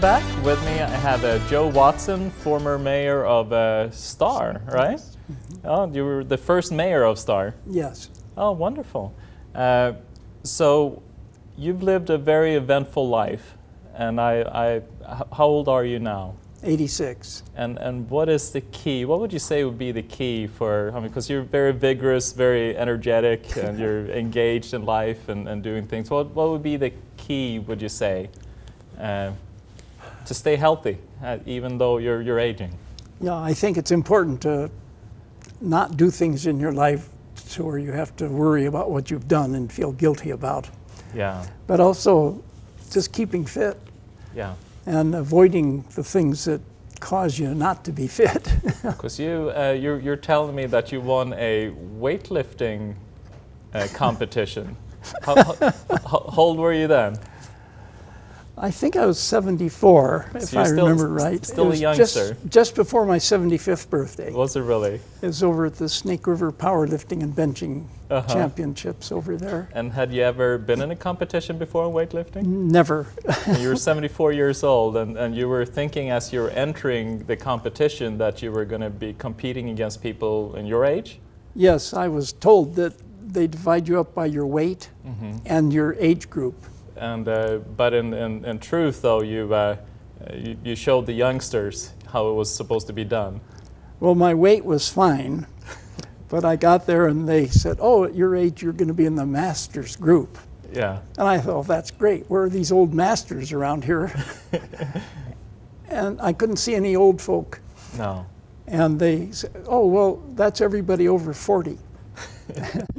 back. With me I have Joe Watson, former mayor of Star, right? Oh, you were the first mayor of Star. Yes. Oh, wonderful. So you've lived a very eventful life, and how old are you now? 86. And what is the key? What would you say would be the key for, because you're very vigorous, very energetic, and you're engaged in life and doing things. What would be the key, would you say, to stay healthy, even though you're aging? Yeah, I think it's important to not do things in your life to where you have to worry about what you've done and feel guilty about. Yeah. But also just keeping fit. Yeah. And avoiding the things that cause you not to be fit. Because you're telling me that you won a weightlifting competition. How old were you then? I think I was 74, if I remember right. Still a youngster. Just before my 75th birthday. Was it really? It was over at the Snake River Powerlifting and Benching Championships over there. And had you ever been in a competition before in weightlifting? Never. And you were 74 years old, and you were thinking as you were entering the competition that you were going to be competing against people in your age? Yes, I was told that they divide you up by your weight and your age group. And but in truth, though, you showed the youngsters how it was supposed to be done. Well, my weight was fine, but I got there and they said, "Oh, at your age, you're going to be in the masters group." Yeah. And I thought, "That's great. Where are these old masters around here?" And I couldn't see any old folk. No. And they said, "Oh, well, that's everybody over 40."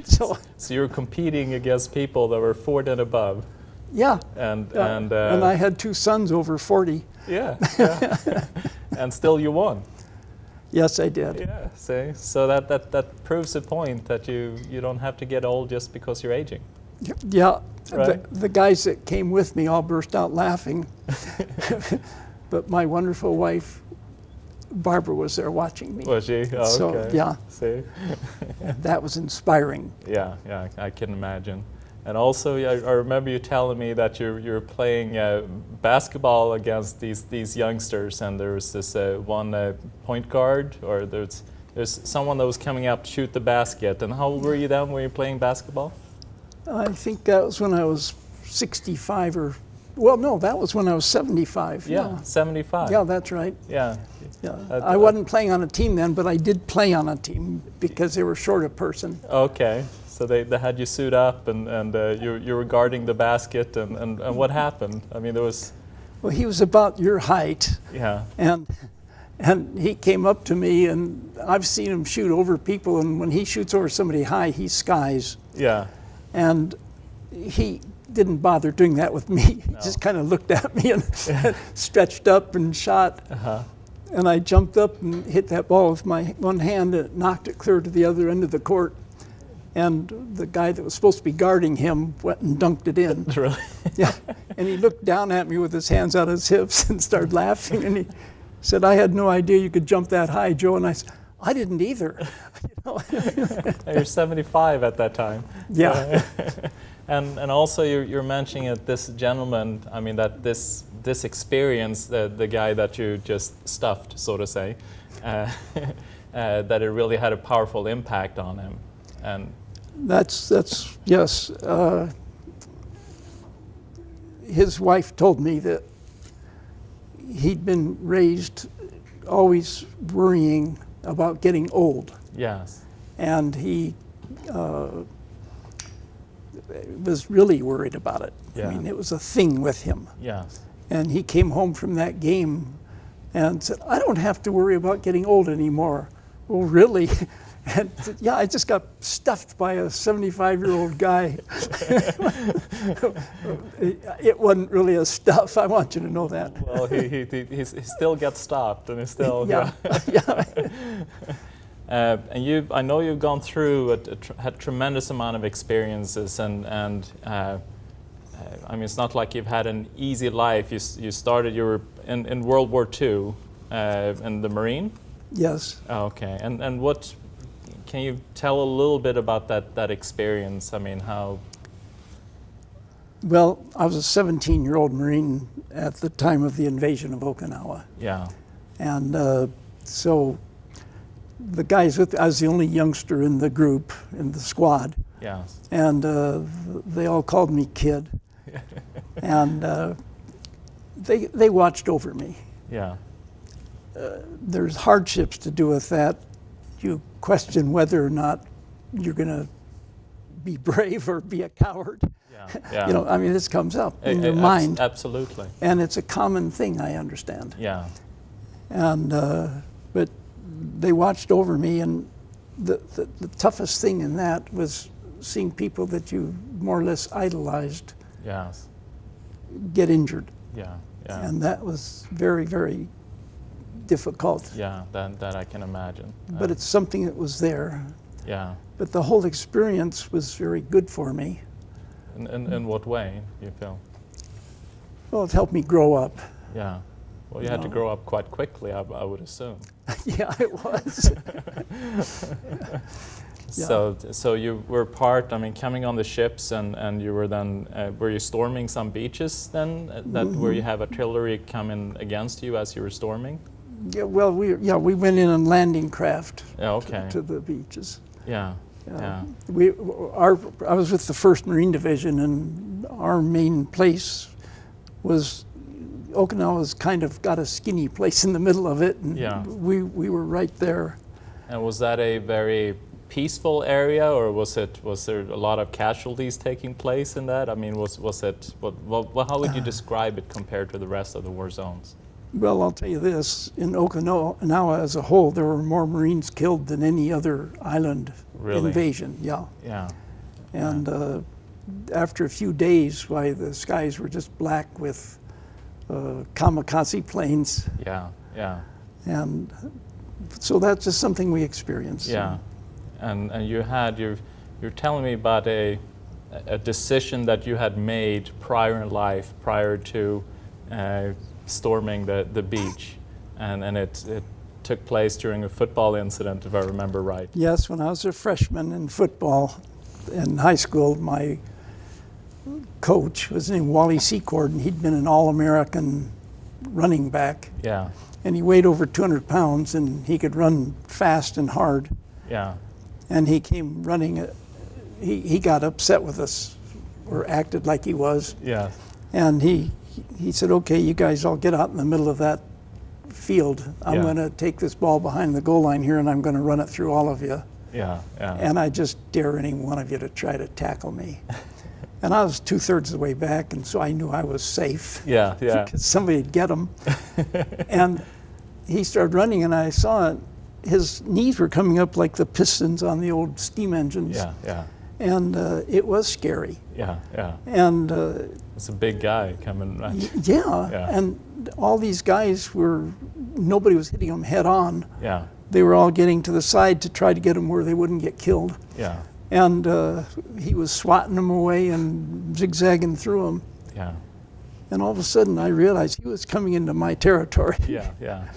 So you were competing against people that were 40 and above. Yeah. And I had two sons over 40. Yeah. And still you won. Yes, I did. Yeah. See, so that proves the point that you don't have to get old just because you're aging. Yeah. Right? The guys that came with me all burst out laughing. But my wonderful wife, Barbara, was there watching me. Was she? Oh, so, okay. yeah. See? That was inspiring. Yeah, I can imagine. And also, I remember you telling me that you're playing basketball against these youngsters, and there was this one point guard, or there's someone that was coming up to shoot the basket. And how old were you then when you were playing basketball? I think that was when I was 65 or, well, no, that was when I was 75. Yeah, 75. Yeah, that's right. Yeah. Yeah. I wasn't playing on a team then, but I did play on a team because they were short a person. Okay. So they had you suit up, and you were guarding the basket, and what happened? I mean, there was... Well, he was about your height. Yeah. And he came up to me, and I've seen him shoot over people, and when he shoots over somebody high, he skies. Yeah. And he didn't bother doing that with me. No. He just kind of looked at me and stretched up and shot. And I jumped up and hit that ball with my one hand, and knocked it clear to the other end of the court. And the guy that was supposed to be guarding him went and dunked it in. Really? Yeah. And he looked down at me with his hands on his hips and started laughing. And he said, "I had no idea you could jump that high, Joe." And I said, "I didn't either." You're 75 at that time. Yeah. And also you're mentioning that this gentleman, I mean, that this experience, the guy that you just stuffed, so to say, that it really had a powerful impact on him. And That's yes. His wife told me that he'd been raised always worrying about getting old. Yes. And he was really worried about it. Yeah. I mean, it was a thing with him. Yes. And he came home from that game and said, "I don't have to worry about getting old anymore." Well, really? And yeah, I just got stuffed by a 75-year-old guy. It wasn't really a stuff. I want you to know that. Well, he still gets stopped, and he's still yeah. And I know you've gone through had tremendous amount of experiences, and I mean, it's not like you've had an easy life. You were in World War II in the Marine. Yes. Oh, okay, and what? Can you tell a little bit about that experience? I mean, how? Well, I was a 17-year-old Marine at the time of the invasion of Okinawa. Yeah. And so the guys I was the only youngster in the group, in the squad. Yes. And they all called me kid. And they watched over me. Yeah. There's hardships to do with that. You question whether or not you're going to be brave or be a coward. Yeah. Yeah. You know, I mean, this comes up in your mind. Absolutely. And it's a common thing, I understand. Yeah. And but they watched over me, and the toughest thing in that was seeing people that you more or less idolized Yes. get injured. Yeah. Yeah. And that was very, very difficult. Yeah. That I can imagine. But it's something that was there. Yeah. But the whole experience was very good for me. In what way, you feel? Well, it helped me grow up. Yeah. Well, you had to grow up quite quickly, I would assume. Yeah, it was. So you were part, I mean, coming on the ships, and you were then, were you storming some beaches then, where you have artillery coming against you as you were storming? Yeah, well, we went in on landing craft to the beaches. Yeah. Yeah. I was with the 1st Marine Division, and our main place was Okinawa's kind of got a skinny place in the middle of it, and we were right there. And was that a very peaceful area, or was there a lot of casualties taking place in that? I mean, how would you describe it compared to the rest of the war zones? Well, I'll tell you this, in Okinawa as a whole, there were more Marines killed than any other island invasion. Yeah. Yeah. And after a few days, why the skies were just black with kamikaze planes. Yeah, yeah. And so that's just something we experienced. Yeah. And you're telling me about a decision that you had made prior in life, prior to storming the beach, and it took place during a football incident, if I remember right. Yes, when I was a freshman in football in high school, my coach was named Wally Secord, and he'd been an All-American running back. Yeah. And he weighed over 200 pounds, and he could run fast and hard. Yeah. And he came running. He got upset with us, or acted like he was. Yeah. And he said, "Okay, you guys all get out in the middle of that field. I'm going to take this ball behind the goal line here, and I'm going to run it through all of you. Yeah, yeah. And I just dare any one of you to try to tackle me." And I was 2/3 of the way back, and so I knew I was safe. Yeah, yeah. Because somebody'd get him. And he started running, and I saw it. His knees were coming up like the pistons on the old steam engines. Yeah, yeah. And it was scary. Yeah, yeah. And it's a big guy coming. Yeah, and all these guys nobody was hitting them head on. Yeah. They were all getting to the side to try to get them where they wouldn't get killed. Yeah. And he was swatting them away and zigzagging through them. Yeah. And all of a sudden I realized he was coming into my territory. Yeah, yeah.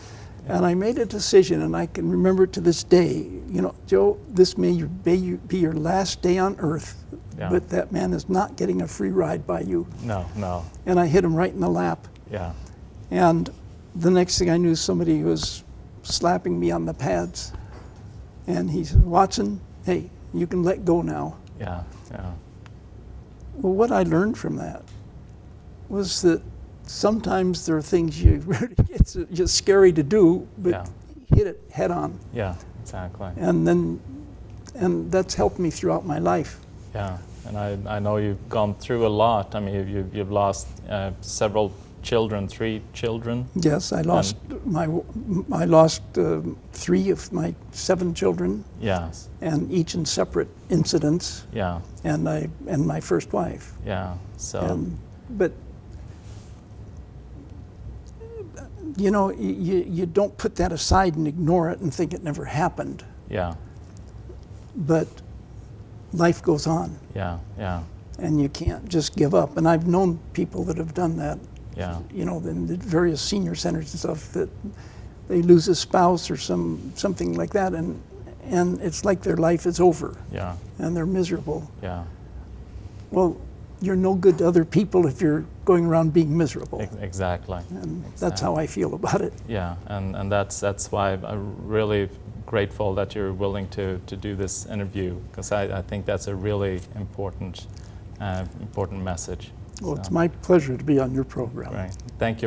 And I made a decision, and I can remember it to this day. You know, Joe, this may be your last day on earth, but that man is not getting a free ride by you. No, no. And I hit him right in the lap. Yeah. And the next thing I knew, somebody was slapping me on the pads. And he said, "Watson, hey, you can let go now." Yeah, yeah. Well, what I learned from that was that sometimes there are things it's just scary to do, but hit it head on. Yeah, exactly. And that's helped me throughout my life. Yeah, and I know you've gone through a lot. I mean, you've lost several children, 3 children. Yes, I lost I lost 3 of my 7 children. Yes. And each in separate incidents. Yeah. And my first wife. Yeah. So. But you know, you don't put that aside and ignore it and think it never happened. Yeah. But life goes on. Yeah, yeah. And you can't just give up. And I've known people that have done that. Yeah. You know, in the various senior centers and stuff, that they lose a spouse or something like that, and it's like their life is over. Yeah. And they're miserable. Yeah. Well, you're no good to other people if you're going around being miserable. Exactly. And that's how I feel about it. Yeah, and that's why I'm really grateful that you're willing to do this interview, because I think that's a really important message. Well, it's my pleasure to be on your program. Right. Thank you.